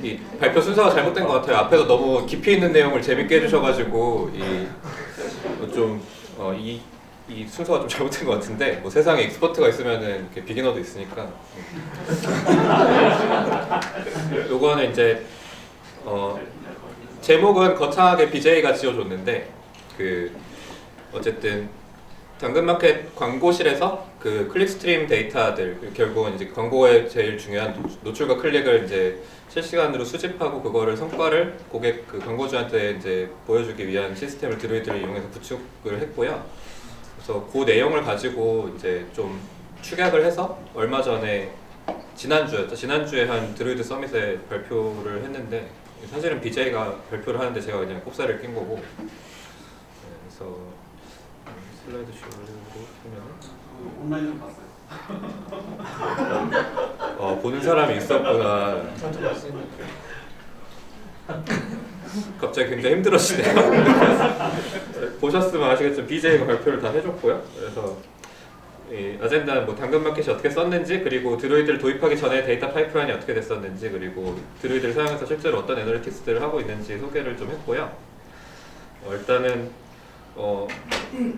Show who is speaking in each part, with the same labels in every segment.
Speaker 1: 이 발표 순서가 잘못된 것 같아요. 앞에서 너무 깊이 있는 내용을 재밌게 해주셔가지고 이 순서가 좀 잘못된 것 같은데 뭐 세상에 익스퍼트가 있으면은 이렇게 비기너도 있으니까 요거는 이제 제목은 거창하게 BJ가 지어줬는데 어쨌든 당근마켓 광고실에서 그 클릭스트림 데이터들 결국은 이제 광고의 제일 중요한 노출과 클릭을 이제 실시간으로 수집하고 그거를 성과를 고객 그 광고주한테 이제 보여주기 위한 시스템을 드루이드를 이용해서 구축을 했고요. 그래서 그 내용을 가지고 이제 좀 축약을 해서 얼마 전에 지난주에 한 드루이드 서밋에 발표를 했는데 사실은 BJ가 발표를 하는데 제가 그냥 꼽사리를 낀 거고 그래서 슬라이드 쇼를 하면은
Speaker 2: 온라인으로 봤어요.
Speaker 1: 보는 사람이 있었구나. 갑자기 굉장히 힘들어지네요. 보셨으면 아시겠지만 BJ가 발표를 다 해줬고요. 그래서 이 아젠다는 뭐 당근마켓이 어떻게 썼는지, 그리고 드루이드를 도입하기 전에 데이터 파이프라인이 어떻게 됐었는지, 그리고 드루이드를 사용해서 실제로 어떤 애널리틱스들을 하고 있는지 소개를 좀 했고요. 일단은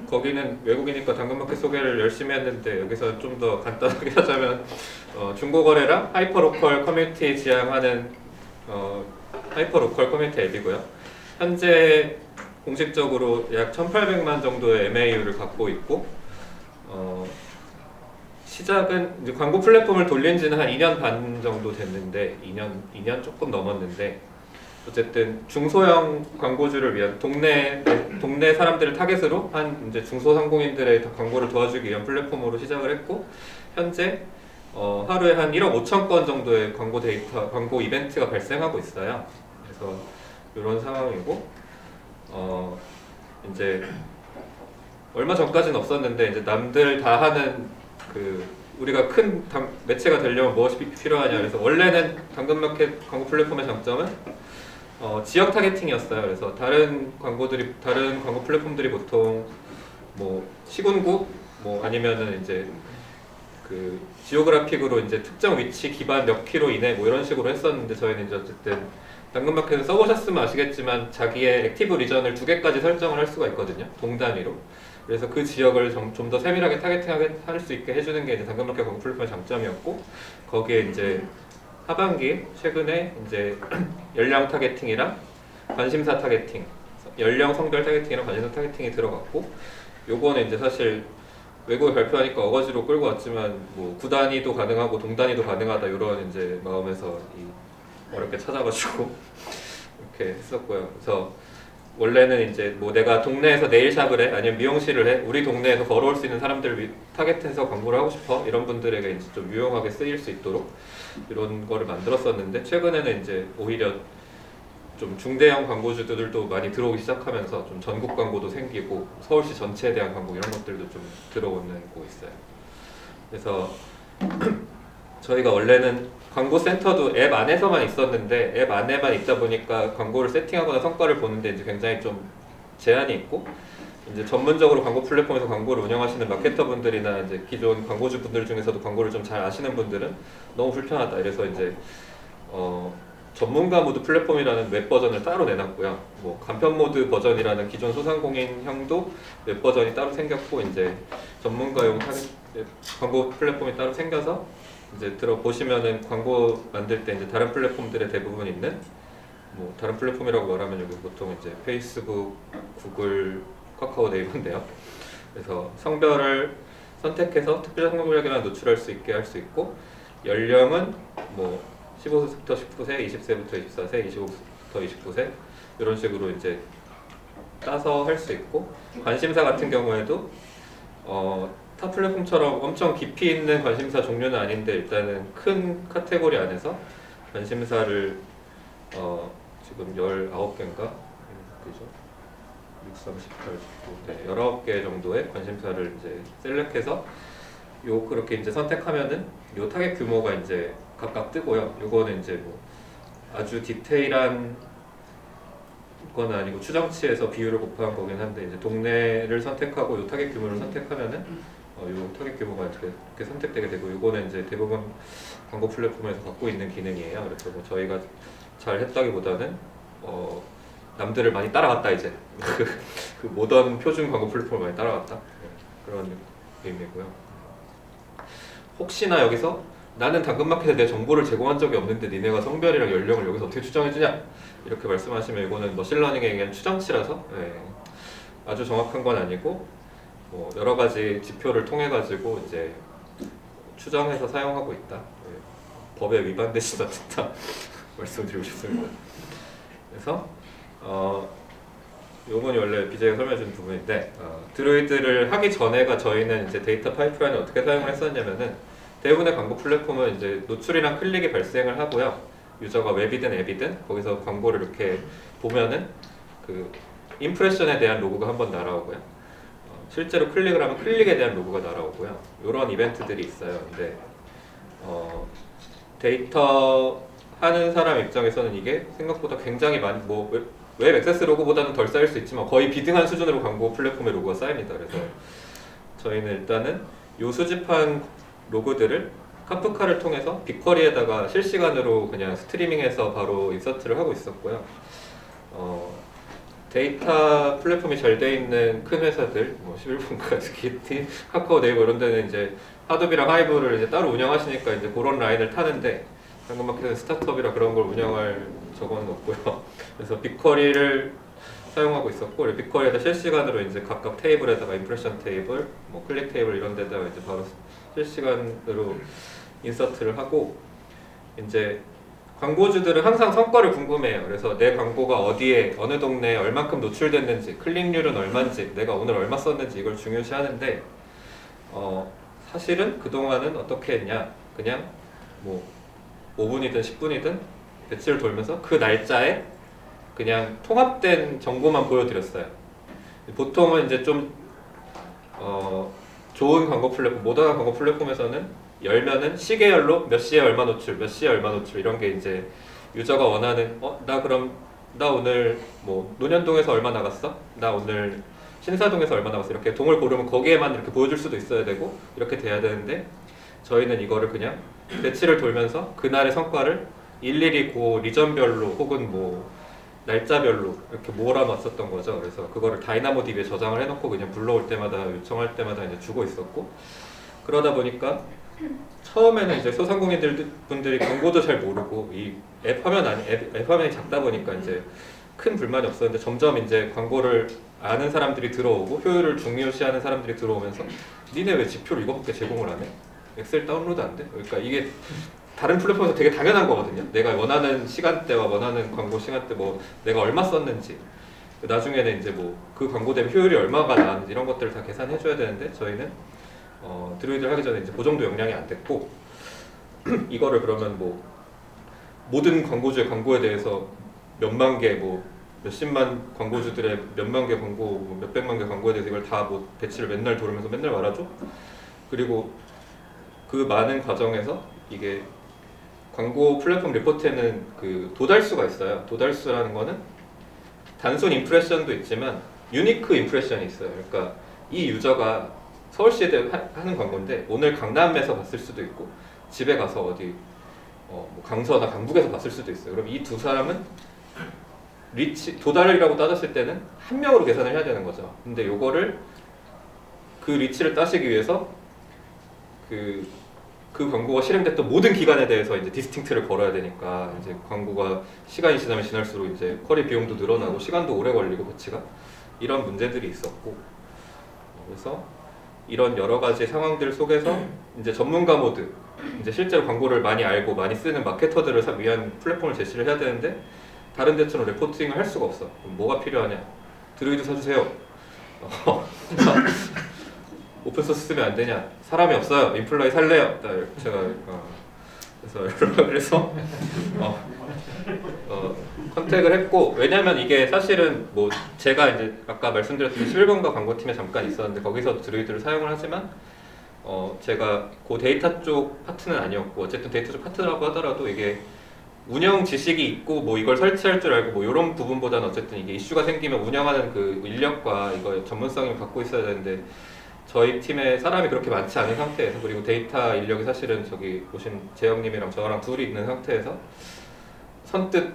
Speaker 1: 거기는 외국이니까 당근마켓 소개를 열심히 했는데 여기서 좀 더 간단하게 하자면 중고거래랑 하이퍼로컬 커뮤니티 지향하는 하이퍼로컬 커뮤니티 앱이고요. 현재 공식적으로 약 1,800만 정도의 MAU를 갖고 있고 시작은 이제 광고 플랫폼을 돌린 지는 한 2년 반 정도 됐는데 2년 조금 넘었는데 어쨌든 중소형 광고주를 위한 동네 사람들을 타겟으로 한 이제 중소상공인들의 광고를 도와주기 위한 플랫폼으로 시작을 했고 현재 하루에 한 1억 5천 건 정도의 광고 이벤트가 발생하고 있어요. 그래서 이런 상황이고 이제 얼마 전까지는 없었는데 이제 남들 다 하는 우리가 큰 매체가 되려면 무엇이 필요하냐. 그래서 원래는 당근마켓 광고 플랫폼의 장점은 지역 타겟팅이었어요. 그래서 다른 광고 플랫폼들이 보통 뭐 시군구 뭐 아니면은 이제 그 지오그래픽으로 이제 특정 위치 기반 몇 킬로 이내 뭐 이런 식으로 했었는데 저희는 이제 어쨌든 당근마켓은 써보셨으면 아시겠지만 자기의 액티브 리전을 2개까지 설정을 할 수가 있거든요. 동 단위로. 그래서 그 지역을 좀 더 세밀하게 타겟팅하게 할 수 있게 해주는 게 이제 당근마켓 광고 플랫폼의 장점이었고 거기에 이제 하반기 최근에 이제 연령 타겟팅이랑 관심사 타겟팅, 연령 성별 타겟팅이랑 관심사 타겟팅이 들어갔고 요거는 이제 사실 외국에 발표하니까 어거지로 끌고 왔지만 뭐 구 단위도 가능하고 동 단위도 가능하다 이런 이제 마음에서 어렵게 찾아가지고 이렇게 했었고요. 그래서 원래는 이제 뭐 내가 동네에서 네일샵을 해 아니면 미용실을 해 우리 동네에서 걸어올 수 있는 사람들을 타겟해서 광고를 하고 싶어 이런 분들에게 이제 좀 유용하게 쓰일 수 있도록 이런 거를 만들었었는데 최근에는 이제 오히려 좀 중대형 광고주들도 많이 들어오기 시작하면서 좀 전국 광고도 생기고 서울시 전체에 대한 광고 이런 것들도 좀 들어오고 있어요. 그래서 저희가 원래는 광고 센터도 앱 안에서만 있었는데 앱 안에만 있다 보니까 광고를 세팅하거나 성과를 보는데 이제 굉장히 좀 제한이 있고 이제 전문적으로 광고 플랫폼에서 광고를 운영하시는 마케터 분들이나 이제 기존 광고주 분들 중에서도 광고를 좀 잘 아시는 분들은 너무 불편하다. 이래서 이제 전문가 모드 플랫폼이라는 웹 버전을 따로 내놨고요. 뭐 간편 모드 버전이라는 기존 소상공인형도 웹 버전이 따로 생겼고 이제 전문가용 광고 플랫폼이 따로 생겨서 이제 들어보시면은 광고 만들 때 이제 다른 플랫폼들의 대부분 있는 뭐 다른 플랫폼이라고 말하면 여기 보통 이제 페이스북, 구글, 카카오, 네이버인데요. 그래서 성별을 선택해서 특별 성공력이나 노출할 수 있게 할 수 있고 연령은 뭐 15세부터 19세, 20세부터 24세, 25세부터 29세 이런 식으로 이제 따서 할 수 있고 관심사 같은 경우에도 타 플랫폼처럼 엄청 깊이 있는 관심사 종류는 아닌데 일단은 큰 카테고리 안에서 관심사를 지금 19개인가? 그죠? 6, 3, 18, 19, 19개 정도의 관심사를 이제 셀렉해서 그렇게 이제 선택하면은 요 타겟 규모가 이제 각각 뜨고요. 요거는 이제 뭐 아주 디테일한 건 아니고 추정치에서 비율을 곱한 거긴 한데 이제 동네를 선택하고 요 타겟 규모를 선택하면은 요 타겟 규모가 이렇게 선택되게 되고 이거는 이제 대부분 광고 플랫폼에서 갖고 있는 기능이에요. 그래서 뭐 저희가 잘 했다기보다는 남들을 많이 따라갔다 이제 그 모던 표준 광고 플랫폼을 많이 따라갔다 그런 의미고요. 혹시나 여기서 나는 당근마켓에 내 정보를 제공한 적이 없는데 니네가 성별이랑 연령을 여기서 어떻게 추정해주냐 이렇게 말씀하시면 이거는 머신러닝에 의한 추정치라서 아주 정확한 건 아니고 뭐 여러 가지 지표를 통해 가지고 이제 추정해서 사용하고 있다. 법에 위반되지도 않는다 말씀드리고 싶습니다. 그래서 요건이 원래 BJ가 설명해준 부분인데 드로이드를 하기 전에가 저희는 이제 데이터 파이프라인을 어떻게 사용을 했었냐면은 대부분의 광고 플랫폼은 이제 노출이랑 클릭이 발생을 하고요. 유저가 웹이든 앱이든 거기서 광고를 이렇게 보면은 그 임프레션에 대한 로그가 한번 날아오고요. 실제로 클릭을 하면 클릭에 대한 로그가 날아오고요. 이런 이벤트들이 있어요. 근데 데이터 하는 사람 입장에서는 이게 생각보다 굉장히 많이 웹 액세스 로그보다는 덜 쌓일 수 있지만 거의 비등한 수준으로 광고 플랫폼의 로그가 쌓입니다. 그래서 저희는 일단은 요 수집한 로그들을 카프카를 통해서 빅쿼리에다가 실시간으로 그냥 스트리밍해서 바로 인서트를 하고 있었고요. 데이터 플랫폼이 잘 돼 있는 큰 회사들, 뭐 11분가, GT, 카카오, 네이버 이런 데는 이제 하도비랑 하이브를 이제 따로 운영하시니까 이제 그런 라인을 타는데 당근마켓은 스타트업이라 그런 걸 운영할 적은 없고요. 그래서 빅쿼리를 사용하고 있었고 빅쿼리에다 실시간으로 이제 각각 테이블에다가 임프레션 테이블, 뭐 클릭 테이블 이런 데다가 이제 바로 실시간으로 인서트를 하고 이제 광고주들은 항상 성과를 궁금해해요. 그래서 내 광고가 어디에 어느 동네에 얼만큼 노출됐는지 클릭률은 얼마인지 내가 오늘 얼마 썼는지 이걸 중요시 하는데 사실은 그동안은 어떻게 했냐 그냥 뭐 5분이든 10분이든 배치를 돌면서 그 날짜에 그냥 통합된 정보만 보여드렸어요. 보통은 이제 좀 좋은 광고 플랫폼, 모던한 광고 플랫폼에서는 열면은 시계열로 몇 시에 얼마 노출, 몇 시에 얼마 노출 이런 게 이제 유저가 원하는 나 오늘 뭐 논현동에서 얼마 나갔어? 나 오늘 신사동에서 얼마 나갔어? 이렇게 동을 고르면 거기에만 이렇게 보여줄 수도 있어야 되고 이렇게 돼야 되는데 저희는 이거를 그냥 배치를 돌면서 그날의 성과를 일일이 그 리전별로 혹은 뭐 날짜별로 이렇게 몰아놨었던 거죠. 그래서 그거를 다이나모 DB에 저장을 해놓고 그냥 불러올 때마다 요청할 때마다 이제 주고 있었고 그러다 보니까 처음에는 이제 소상공인분들이 광고도 잘 모르고 이 앱 화면이 작다 보니까 이제 큰 불만이 없었는데 점점 이제 광고를 아는 사람들이 들어오고 효율을 중요시하는 사람들이 들어오면서 니네 왜 지표를 이거밖에 제공을 안 해? 엑셀 다운로드 안 돼? 그러니까 이게 다른 플랫폼에서 되게 당연한 거거든요. 내가 원하는 시간대와 원하는 광고 시간대 뭐 내가 얼마 썼는지 나중에는 이제 뭐 그 광고 대비 효율이 얼마가 나왔는지 이런 것들을 다 계산해 줘야 되는데 저희는 드로이드를 하기 전에 이제 그 정도 역량이 안 됐고 이거를 그러면 뭐 모든 광고주의 광고에 대해서 몇만 개 뭐 몇십만 광고주들의 몇만 개 광고 뭐 몇백만 개 광고에 대해서 이걸 다 뭐 배치를 맨날 돌으면서 맨날 말하죠. 그리고 그 많은 과정에서 이게 광고 플랫폼 리포트에는 그 도달수가 있어요. 도달수라는 거는 단순 임프레션도 있지만 유니크 임프레션이 있어요. 그러니까 이 유저가 서울시에 하는 광고인데 오늘 강남에서 봤을 수도 있고 집에 가서 어디 뭐 강서나 강북에서 봤을 수도 있어요. 그럼 이 두 사람은 도달이라고 따졌을 때는 한 명으로 계산을 해야 되는 거죠. 근데 요거를 그 리치를 따시기 위해서 그 광고가 실행됐던 모든 기간에 대해서 이제 디스팅트를 걸어야 되니까 이제 광고가 시간이 지나면 지날수록 이제 쿼리 비용도 늘어나고 시간도 오래 걸리고 배치가 이런 문제들이 있었고 그래서 이런 여러 가지 상황들 속에서 이제 전문가 모드 이제 실제로 광고를 많이 알고 많이 쓰는 마케터들을 위한 플랫폼을 제시를 해야 되는데 다른 데처럼 레포팅을 할 수가 없어. 그럼 뭐가 필요하냐? 드로이드 사주세요. 오픈소스 쓰면 안 되냐? 사람이 없어요. 인플라이 살래요. 제가 그래서 컨택을 했고 왜냐면 이게 사실은 뭐 제가 이제 아까 말씀드렸던 11번가 광고팀에 잠깐 있었는데 거기서 드로이드를 사용을 하지만 제가 그 데이터 쪽 파트는 아니었고 어쨌든 데이터 쪽 파트라고 하더라도 이게 운영 지식이 있고 뭐 이걸 설치할 줄 알고 뭐 이런 부분보다는 어쨌든 이게 이슈가 생기면 운영하는 그 인력과 이거 전문성을 갖고 있어야 되는데 저희 팀에 사람이 그렇게 많지 않은 상태에서 그리고 데이터 인력이 사실은 저기 보신 재영님이랑 저랑 둘이 있는 상태에서 선뜻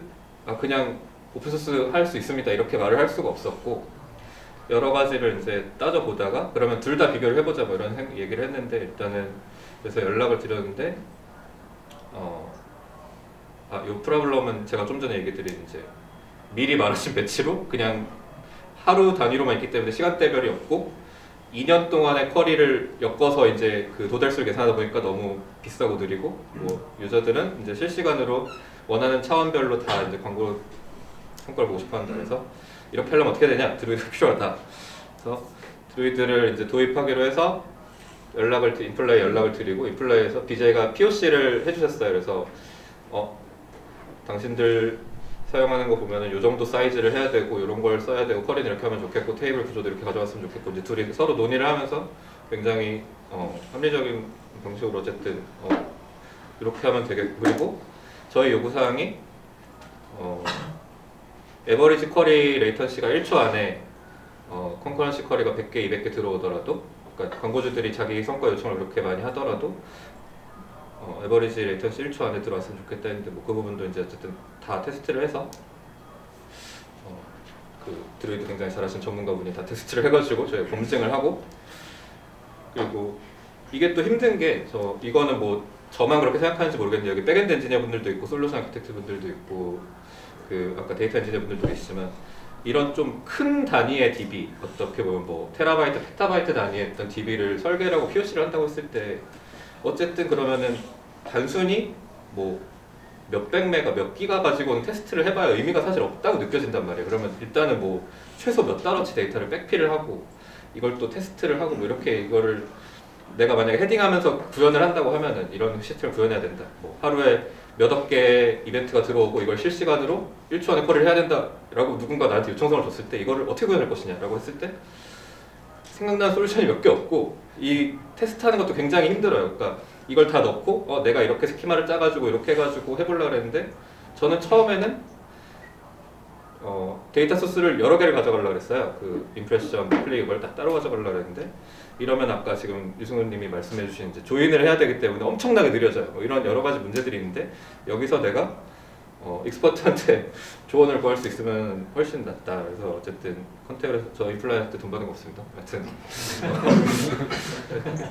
Speaker 1: 그냥 오픈소스 할 수 있습니다 이렇게 말을 할 수가 없었고 여러 가지를 이제 따져보다가 그러면 둘 다 비교를 해보자 뭐 이런 얘기를 했는데 일단은 그래서 연락을 드렸는데 요 프로블럼은 제가 좀 전에 얘기 드린 이제 미리 말하신 배치로 그냥 하루 단위로만 있기 때문에 시간대별이 없고 2년 동안의 쿼리를 엮어서 이제 그 도달수를 계산하다 보니까 너무 비싸고 느리고 뭐 유저들은 이제 실시간으로 원하는 차원별로 다 이제 광고 성과를 보고 싶어 한다 그래서 이렇게 하려면 어떻게 되냐? 드루이드가 필요하다. 그래서 드루이드를 이제 도입하기로 해서 인플라이에 연락을 드리고 인플라이에서 BJ가 POC를 해주셨어요. 그래서 당신들 사용하는 거 보면은 이 정도 사이즈를 해야 되고 이런 걸 써야 되고 쿼리는 이렇게 하면 좋겠고 테이블 구조도 이렇게 가져왔으면 좋겠고 이제 둘이 서로 논의를 하면서 굉장히 합리적인 방식으로 어쨌든 이렇게 하면 되겠고 그리고 저희 요구사항이 에버리지 쿼리 레이턴시가 1초 안에 컨커런시 쿼리가 100개, 200개 들어오더라도 그러니까 광고주들이 자기 성과 요청을 그렇게 많이 하더라도 에버리지 레이턴시 1초 안에 들어왔으면 좋겠다 했는데 뭐 그 부분도 이제 어쨌든 다 테스트를 해서 그 드루이드 굉장히 잘하신 전문가분이 다 테스트를 해가지고 저희 검증을 하고 그리고 이게 또 힘든 게 이거는 뭐 저만 그렇게 생각하는지 모르겠는데 여기 백엔드 엔지니어 분들도 있고 솔루션 아키텍트 분들도 있고 그 아까 데이터 엔지니어 분들도 계시지만 이런 좀 큰 단위의 DB 어떻게 보면 뭐 테라바이트, 펜타바이트 단위의 어떤 DB를 설계를 하고 POC를 한다고 했을 때 어쨌든 그러면은 단순히 뭐 몇백 메가, 몇 기가 가지고는 테스트를 해봐야 의미가 사실 없다고 느껴진단 말이에요. 그러면 일단은 뭐 최소 몇 달어치 데이터를 백피를 하고 이걸 또 테스트를 하고 뭐 이렇게 이거를 내가 만약에 헤딩하면서 구현을 한다고 하면은 이런 시스템을 구현해야 된다. 뭐 하루에 몇억 개 이벤트가 들어오고 이걸 실시간으로 1초 안에 쿼리를 해야 된다라고 누군가 나한테 요청성을 줬을 때 이거를 어떻게 구현할 것이냐라고 했을 때 생각나는 솔루션이 몇 개 없고 이 테스트하는 것도 굉장히 힘들어요. 그러니까 이걸 다 넣고 내가 이렇게 스키마를 짜가지고 이렇게 해가지고 해보려고 했는데 저는 처음에는 데이터 소스를 여러 개를 가져가려고 했어요. 그 임프레션, 클릭 이걸 다 따로 가져가려고 했는데 이러면 아까 지금 유승훈님이 말씀해주신 이제 조인을 해야 되기 때문에 엄청나게 느려져요. 뭐 이런 여러 가지 문제들이 있는데 여기서 내가 익스퍼트한테 조언을 구할 수 있으면 훨씬 낫다. 그래서 어쨌든 컨택을 해서 저 인플라이한테 돈 받은 거 없습니다.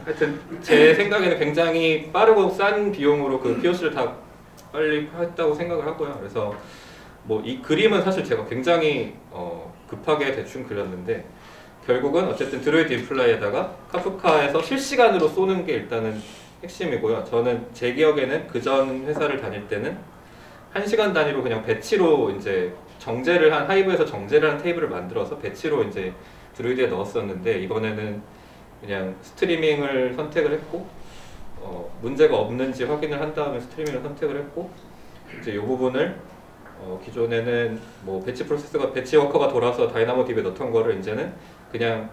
Speaker 1: 하여튼 제 생각에는 굉장히 빠르고 싼 비용으로 그 POC를 다 빨리 했다고 생각을 하고요. 그래서 뭐 이 그림은 사실 제가 굉장히 급하게 대충 그렸는데 결국은 어쨌든 드루이드 인플라이에다가 카프카에서 실시간으로 쏘는 게 일단은 핵심이고요. 저는 제 기억에는 그전 회사를 다닐 때는 1시간 단위로 그냥 배치로 이제 하이브에서 정제를 한 테이블을 만들어서 배치로 이제 드루이드에 넣었었는데 이번에는 그냥 스트리밍을 선택을 했고 문제가 없는지 확인을 한 다음에 스트리밍을 선택을 했고 이제 이 부분을 기존에는 뭐 배치 워커가 돌아서 다이나모 DB에 넣던 거를 이제는 그냥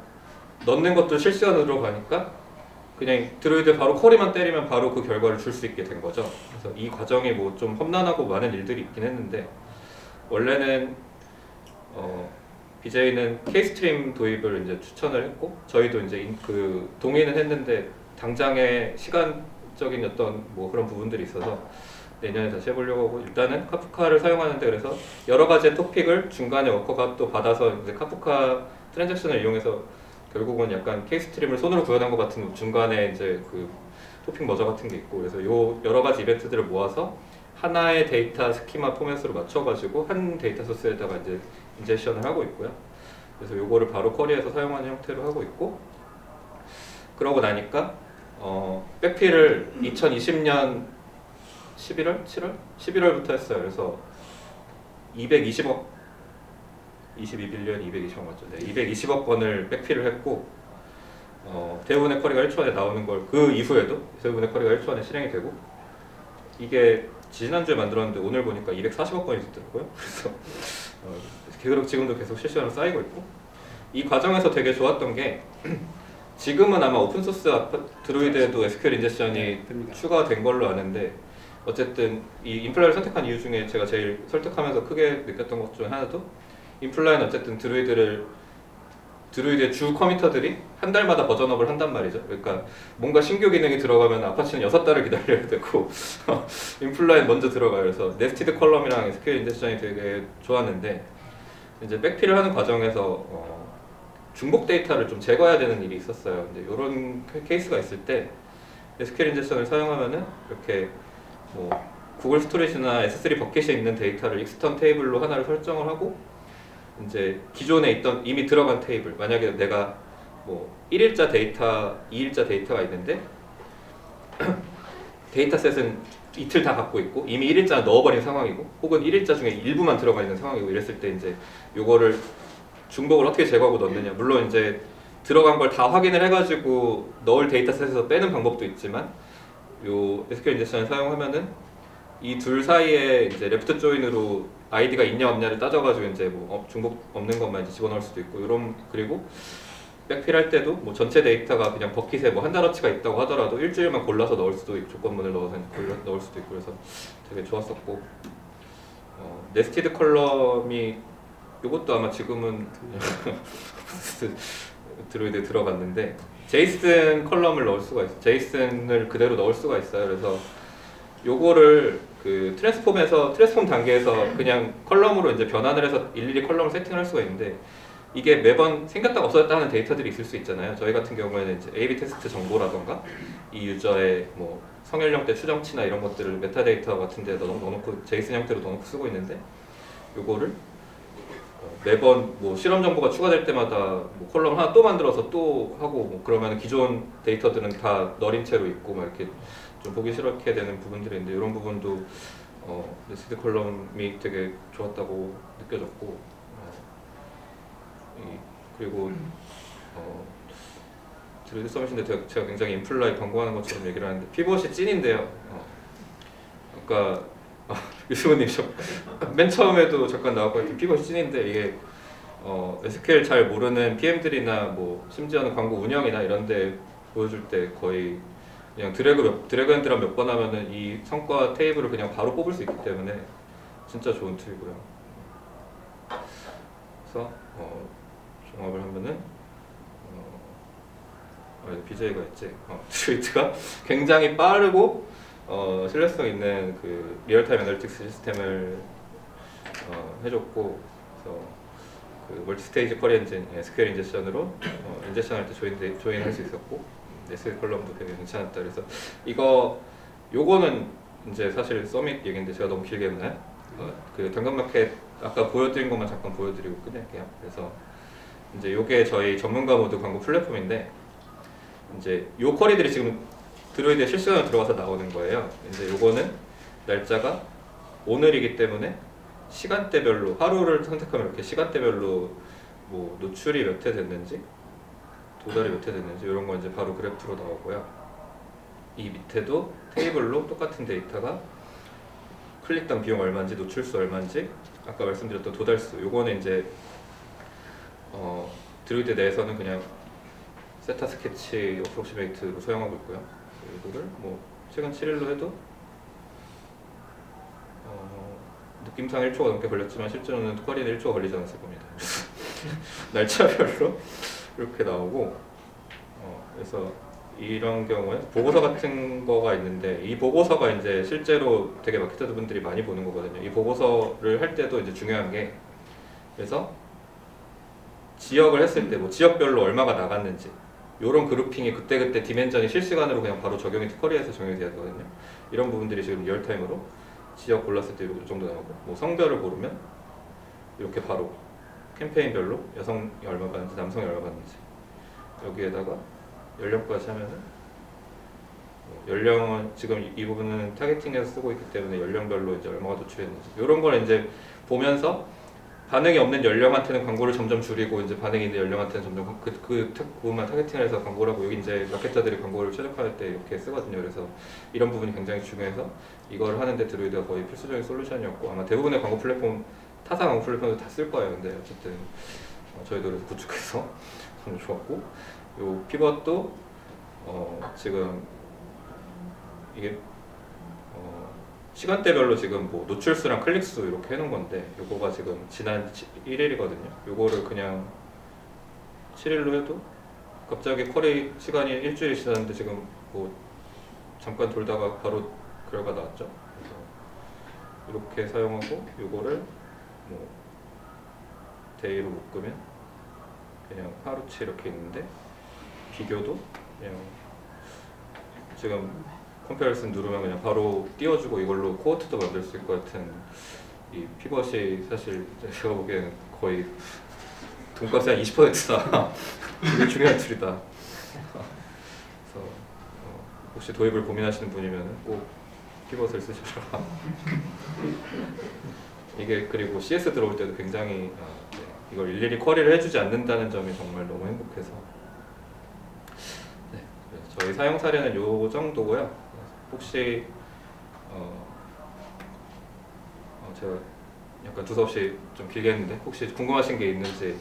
Speaker 1: 넣는 것도 실시간으로 들어가니까 그냥 드루이드 바로 쿼리만 때리면 바로 그 결과를 줄 수 있게 된 거죠. 그래서 이 과정이 뭐 좀 험난하고 많은 일들이 있긴 했는데 원래는 BJ는 K스트림 도입을 이제 추천을 했고 저희도 이제 그 동의는 했는데 당장의 시간적인 어떤 뭐 그런 부분들이 있어서 내년에 다시 해보려고 하고 일단은 카프카를 사용하는데 그래서 여러 가지의 토픽을 중간에 워커가 또 받아서 이제 카프카 트랜잭션을 이용해서 결국은 약간 K스트림을 손으로 구현한 것 같은 중간에 이제 그 토픽 머저 같은 게 있고 그래서 요 여러 가지 이벤트들을 모아서 하나의 데이터 스키마 포맷으로 맞춰가지고 한 데이터 소스에다가 이제 인젝션을 하고 있고요. 그래서 요거를 바로 쿼리에서 사용하는 형태로 하고 있고 그러고 나니까 백필을 2020년 11월? 7월? 11월부터 했어요. 그래서 220억 22빌리언 220억 맞죠? 네, 220억 번을 백필을 했고 대부분의 쿼리가 1초 안에 나오는 걸 그 이후에도 대부분의 쿼리가 1초 안에 실행이 되고 이게 지난주에 만들었는데 오늘 보니까 240억 번이 있더라고요. 그래서 지금도 계속 실시간으로 쌓이고 있고 이 과정에서 되게 좋았던 게 지금은 아마 오픈소스 드루이드에도 SQL 인젝션이 추가된 걸로 아는데 어쨌든 이 인플라이를 선택한 이유 중에 제가 제일 설득하면서 크게 느꼈던 것 중 하나도 인플라이는 어쨌든 드루이드를 드루이드의 주 커미터들이 한 달마다 버전업을 한단 말이죠. 그러니까 뭔가 신규 기능이 들어가면 아파치는 6달을 기다려야 되고 인플라인 먼저 들어가요. 그래서 네스티드 컬럼이랑 SQL 인젝션이 되게 좋았는데 이제 백필을 하는 과정에서 중복 데이터를 좀 제거해야 되는 일이 있었어요. 근데 이런 케이스가 있을 때 SQL 인젝션을 사용하면은 이렇게 뭐 구글 스토리지나 S3 버킷에 있는 데이터를 익스턴 테이블로 하나를 설정을 하고 이제 기존에 있던 이미 들어간 테이블, 만약에 내가 뭐 1일자 데이터, 2일자 데이터가 있는데 데이터셋은 이틀 다 갖고 있고 이미 1일자 넣어버린 상황이고 혹은 1일자 중에 일부만 들어가 있는 상황이고 이랬을 때 이제 요거를 중복을 어떻게 제거하고 넣느냐. 물론 이제 들어간 걸 다 확인을 해가지고 넣을 데이터셋에서 빼는 방법도 있지만 요 SQL 인젝션을 사용하면은 이 둘 사이에 이제 레프트 조인으로 아이디가 있냐 없냐를 따져가지고 이제 뭐 중복 없는 것만 이제 집어넣을 수도 있고 이런 그리고 백필할 때도 뭐 전체 데이터가 그냥 버킷에 뭐 한 달어치가 있다고 하더라도 일주일만 골라서 넣을 수도 있고 조건문을 넣어서 넣을 수도 있고 그래서 되게 좋았었고 네스티드 컬럼이 이것도 아마 지금은 드루이드에 들어갔는데 제이슨 컬럼을 넣을 수가 있어요. 제이슨을 그대로 넣을 수가 있어요. 그래서 요거를 그 트랜스폼 단계에서 그냥 컬럼으로 이제 변환을 해서 일일이 컬럼을 세팅을 할 수가 있는데 이게 매번 생겼다 없어졌다 하는 데이터들이 있을 수 있잖아요. 저희 같은 경우에는 이제 A/B 테스트 정보라던가 이 유저의 뭐 성연령대 추정치나 이런 것들을 메타데이터 같은 데 넣어놓고 제이슨 형태로 넣어놓고 쓰고 있는데 요거를 매번 뭐 실험 정보가 추가될 때마다 뭐 컬럼 하나 또 만들어서 또 하고 뭐 그러면 기존 데이터들은 다 너린 채로 있고 막 이렇게 좀 보기 싫게 되는 부분들이 있는데 이런 부분도 네스티드 컬럼이 되게 좋았다고 느껴졌고 그리고 드루이드 서밋인데 제가 굉장히 인플라이 광고하는 것처럼 얘기를 하는데 피벗이 찐인데요. 아까 유승훈님 맨 처음에도 잠깐 나왔고 하여튼 피벗이 찐인데 이게 SQL 잘 모르는 PM들이나 뭐 심지어는 광고 운영이나 이런데 보여줄 때 거의 그냥 드래그 앤 드랍 몇 번 하면은 이 성과 테이블을 그냥 바로 뽑을 수 있기 때문에 진짜 좋은 툴이고요. 그래서 종합을 하면은 BJ가 있지. 드루이드가 굉장히 빠르고 신뢰성 있는 그 리얼타임 애널리틱스 시스템을 해줬고 그래서 그 멀티스테이지 쿼리 엔진 SQL 인젝션으로 인젝션할 때 조인할 수 있었고 SQL 컬럼도 되게 괜찮았다. 그래서 요거는 이제 사실 서밋 얘기인데 제가 너무 길게 했나요? 그 당근마켓 아까 보여드린 것만 잠깐 보여드리고 끝낼게요. 그래서 이제 요게 저희 전문가 모드 광고 플랫폼인데 이제 요 쿼리들이 지금 드루이드에 실시간으로 들어가서 나오는 거예요. 이제 요거는 날짜가 오늘이기 때문에 시간대별로 하루를 선택하면 이렇게 시간대별로 뭐 노출이 몇 회 됐는지 도달이 몇 회 됐는지 이런 거 이제 바로 그래프로 나오고요. 이 밑에도 테이블로 똑같은 데이터가 클릭당 비용 얼마인지 노출수 얼마인지 아까 말씀드렸던 도달수 요거는 이제 드루이드 내에서는 그냥 세타 스케치 어프로시메이트로 사용하고 있고요. 이거를 뭐 최근 7일로 해도 느낌상 1초가 넘게 걸렸지만 실제로는 쿼리는 1초가 걸리지 않았을 겁니다. 날짜별로 이렇게 나오고 그래서 이런 경우에 보고서 같은 거가 있는데 이 보고서가 이제 실제로 되게 마케터들 분들이 많이 보는 거거든요. 이 보고서를 할 때도 이제 중요한 게 그래서 지역을 했을 때 뭐 지역별로 얼마가 나갔는지 이런 그룹핑이 그때그때 디멘전이 실시간으로 그냥 바로 적용이 쿼리에서 적용이 되거든요. 이런 부분들이 지금 리얼타임으로 지역 골랐을 때 이 정도 나오고 뭐 성별을 고르면 이렇게 바로 캠페인별로 여성이 얼마 받는지 남성이 얼마 받는지 여기에다가 연령까지 하면은 연령은 지금 이 부분은 타겟팅해서 쓰고 있기 때문에 연령별로 이제 얼마가 노출했는지 이런 걸 이제 보면서 반응이 없는 연령한테는 광고를 점점 줄이고 이제 반응이 있는 연령한테는 점점 그 부분만 타겟팅을 해서 광고를 하고 여기 이제 마케터들이 광고를 최적화할 때 이렇게 쓰거든요. 그래서 이런 부분이 굉장히 중요해서 이걸 하는데 드루이드가 거의 필수적인 솔루션이었고 아마 대부분의 광고 플랫폼 타사 광고 플랫폼도 다 쓸 거예요. 근데 어쨌든 저희도 그래서 구축해서 너무 좋았고 요 피벗도 지금 이게 시간대별로 지금 뭐 노출수랑 클릭수 이렇게 해놓은 건데 요거가 지금 지난 1일이거든요. 요거를 그냥 7일로 해도 갑자기 쿼리 시간이 일주일 지났는데 지금 뭐 잠깐 돌다가 바로 결과 나왔죠. 그래서 이렇게 사용하고 이거를 뭐 데이로 묶으면 그냥 하루치 이렇게 있는데 비교도 그냥 지금 컴패리슨 누르면 그냥 바로 띄워주고 이걸로 코어트도 만들 수 있을 것 같은 이 피벗이 사실 제가 보기에는 거의 돈값이 한 20%다. 되게 중요한 툴이다. 그래서 혹시 도입을 고민하시는 분이면 꼭 피벗을 쓰셔라. 이게 그리고 CS 들어올 때도 굉장히 네, 이걸 일일이 쿼리를 해주지 않는다는 점이 정말 너무 행복해서 네, 저희 사용 사례는 요 정도고요. 혹시 제가 약간 두서없이 좀 길게 했는데 혹시 궁금하신 게 있는지